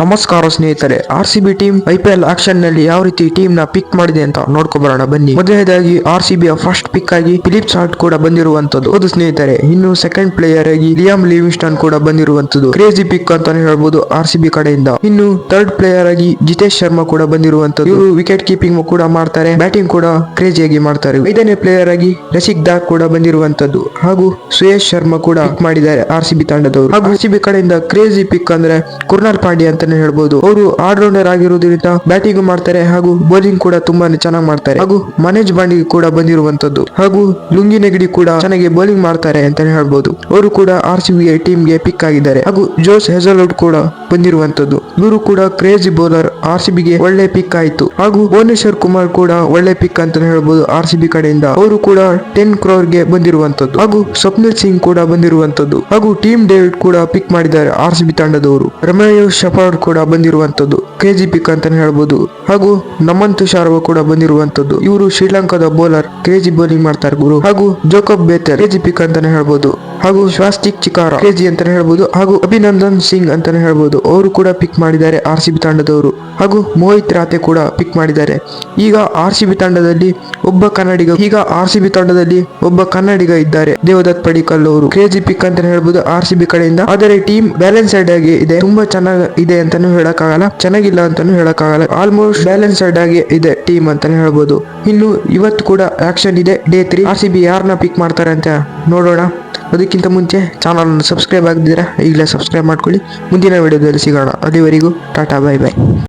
ನಮಸ್ಕಾರ ಸ್ನೇಹಿತರೆ, RCB team IPL action ನಲ್ಲಿ ಯಾವ ರೀತಿ ಟೀಮ್ ನ ಪಿಕ್ ಮಾಡಿದೆ ಅಂತ ನೋಡ್ಕೊಬರೋಣ ಬನ್ನಿ. ಮೊದಲನೇದಾಗಿ RCB ಯ ಫಸ್ಟ್ ಪಿಕ್ ಆಗಿ ಫಿಲಿಪ್ಸ್ ಹಾರ್ಟ್ ಕೂಡ ಬಂದಿರುವಂತದ್ದು. ಹೌದು ಸ್ನೇಹಿತರೆ, ಇನ್ನು ಸೆಕೆಂಡ್ ಪ್ಲೇಯರ್ ಆಗಿ ಲಿಯಾಮ್ ಲಿವಿಂಗ್ಸ್ಟನ್ ಕೂಡ ಬಂದಿರುವಂತದ್ದು. ಕ್ರೇಜಿ ಪಿಕ್ ಅಂತಾನೆ ಹೇಳ್ಬೋದು RCB ಕಡೆಯಿಂದ. ಇನ್ನು ಥರ್ಡ್ ಪ್ಲೇಯರ್ ಆಗಿ ಜಿತೇಶ್ ಶರ್ಮಾ ಕೂಡ ಬಂದಿರುವಂತದ್ದು. ಇವರು ವಿಕೆಟ್ ಕೀಪಿಂಗ್ ಕೂಡ ಮಾಡ್ತಾರೆ, ಬ್ಯಾಟಿಂಗ್ ಕೂಡ ಕ್ರೇಜಿಯಾಗಿ ಮಾಡ್ತಾರೆ. ಐದನೇ ಪ್ಲೇಯರ್ ಆಗಿ ರಸಿಕ್ ದಾರ್ ಕೂಡ ಬಂದಿರುವಂತದ್ದು ಹಾಗೂ ಶ್ರೇಯಸ್ ಶರ್ಮಾ ಕೂಡ ಪಿಕ್ ಮಾಡಿದ್ದಾರೆ RCB ತಂಡದವರು. ಹಾಗೂ RCB ಕಡೆಯಿಂದ ಕ್ರೇಜಿ ಪಿಕ್ ಅಂದ್ರೆ ಕುರ್ನಾಲ್ ಪಾಂಡ್ಯ ಅಂತಾನೆ ಹೇಳ್ಬೋದು. ಅವರು ಆಲ್ರೌಂಡರ್ ಆಗಿರುವುದರಿಂದ ಬ್ಯಾಟಿಂಗ್ ಮಾಡ್ತಾರೆ ಹಾಗೂ ಬೌಲಿಂಗ್ ಕೂಡ ತುಂಬಾನೇ ಚೆನ್ನಾಗಿ ಮಾಡ್ತಾರೆ. ಹಾಗೂ ಮನೇಜ್ ಬಾಂಡಿ ಕೂಡ ಬಂದಿರುವಂತದ್ದು. ಹಾಗೂ ಲುಂಗಿ ನೆಗಡಿ ಕೂಡ ಚೆನ್ನಾಗಿ ಬೌಲಿಂಗ್ ಮಾಡ್ತಾರೆ ಅಂತಾನೆ ಹೇಳ್ಬೋದು. ಅವರು ಕೂಡ RCB ಟೀಮ್ ಗೆ ಪಿಕ್ ಆಗಿದ್ದಾರೆ. ಹಾಗೂ ಜೋಸ್ ಹೆಜಲ್ವುಡ್ ಕೂಡ ಬಂದಿರುವಂತದ್ದು. ಇವರು ಕೂಡ ಕ್ರೇಜಿ ಬೌಲರ್, RCB ಗೆ ಒಳ್ಳೆ ಪಿಕ್ ಆಯ್ತು. ಹಾಗೂ ಭುವನೇಶ್ವರ್ ಕುಮಾರ್ ಕೂಡ ಒಳ್ಳೆ ಪಿಕ್ ಅಂತಾನೆ ಹೇಳ್ಬೋದು RCB ಕಡೆಯಿಂದ. ಅವರು ಕೂಡ 10 crore ಗೆ ಬಂದಿರುವಂತದ್ದು. ಹಾಗೂ ಸ್ವಪ್ನಿಲ್ ಸಿಂಗ್ ಕೂಡ ಬಂದಿರುವಂತದ್ದು. ಹಾಗೂ ಟೀಮ್ ಡೇವಿಡ್ ಕೂಡ ಪಿಕ್ ಮಾಡಿದ್ದಾರೆ RCB ತಂಡದವರು. ರಮೇಶ್ ಶಫರ್ಡ್ ಕೂಡ ಬಂದಿರುವಂತದ್ದು, ಕ್ರೇಜಿ ಪಿಕ್ ಅಂತಾನೆ ಹೇಳ್ಬೋದು. ಹಾಗೂ ನಮನ್ ತುಷಾರ್ ಕೂಡ ಬಂದಿರುವಂತದ್ದು. ಇವರು ಶ್ರೀಲಂಕಾದ ಬೌಲರ್, ಕ್ರೇಜಿ ಬೌಲಿಂಗ್ ಮಾಡ್ತಾರೆ ಗುರು. ಹಾಗೂ ಜೋಕಬ್ ಬೇತರ್ ಕ್ರೇಜಿ ಪಿಕ್ ಅಂತಾನೆ ಹೇಳ್ಬೋದು. ಹಾಗೂ ಸ್ವಾಸ್ತಿಕ್ ಚಿಕಾರ ಕ್ರೇಜಿ ಅಂತಾನೆ ಹೇಳ್ಬೋದು. ಹಾಗೂ ಅಭಿನಂದನ್ ಸಿಂಗ್ ಅಂತಾನೆ ಹೇಳ್ಬೋದು. ಅವರು ಕೂಡ ಪಿಕ್ ಮಾಡಿದ್ದಾರೆ RCB ತಂಡದವರು. ಹಾಗೂ ಮೋಹಿತ್ ರಾತೆ ಕೂಡ ಪಿಕ್ ಮಾಡಿದ್ದಾರೆ. ಈಗ RCB ತಂಡದಲ್ಲಿ ಒಬ್ಬ ಕನ್ನಡಿಗ ಇದ್ದಾರೆ, ದೇವದತ್ ಪಡಿಕ್ಕಲ್ ಅವರು. ಕ್ರೇಜಿ ಪಿಕ್ ಅಂತಾನೆ ಹೇಳ್ಬೋದು RCB ಕಡೆಯಿಂದ. ಆದರೆ ಟೀಮ್ ಬ್ಯಾಲೆನ್ಸ್ಡ್ ಆಗಿ ಇದೆ, ತುಂಬಾ ಚೆನ್ನಾಗಿದೆ ಅಂತಾನು ಹೇಳಕ್ಕಾಗಲ್ಲ, ಚೆನ್ನಾಗಿಲ್ಲ ಅಂತಾನು ಹೇಳಕ್ಕಾಗಲ್ಲ. ಆಲ್ಮೋಸ್ಟ್ ಬ್ಯಾಲೆನ್ಸ್ಡ್ ಆಗಿ ಇದೆ ಟೀಮ್ ಅಂತಾನೆ ಹೇಳ್ಬೋದು. ಇನ್ನು ಇವತ್ತು ಕೂಡ ಆಕ್ಷನ್ ಇದೆ, ಡೇ 3. RCB ಯಾರನ್ನ ಪಿಕ್ ಮಾಡ್ತಾರೆ ಅಂತ ನೋಡೋಣ. ಅದಕ್ಕಿಂತ ಮುಂಚೆ ಚಾನಲ್ ಸಬ್ಸ್ಕ್ರೈಬ್ ಆಗದಿದ್ದೀರಾ ಈಗಲೇ ಸಬ್ಸ್ಕ್ರೈಬ್ ಮಾಡ್ಕೊಳ್ಳಿ. ಮುಂದಿನ ವಿಡಿಯೋದಲ್ಲಿ ಸಿಗೋಣ. ಅಲ್ಲಿವರೆಗೂ ಟಾಟಾ, ಬೈ ಬೈ.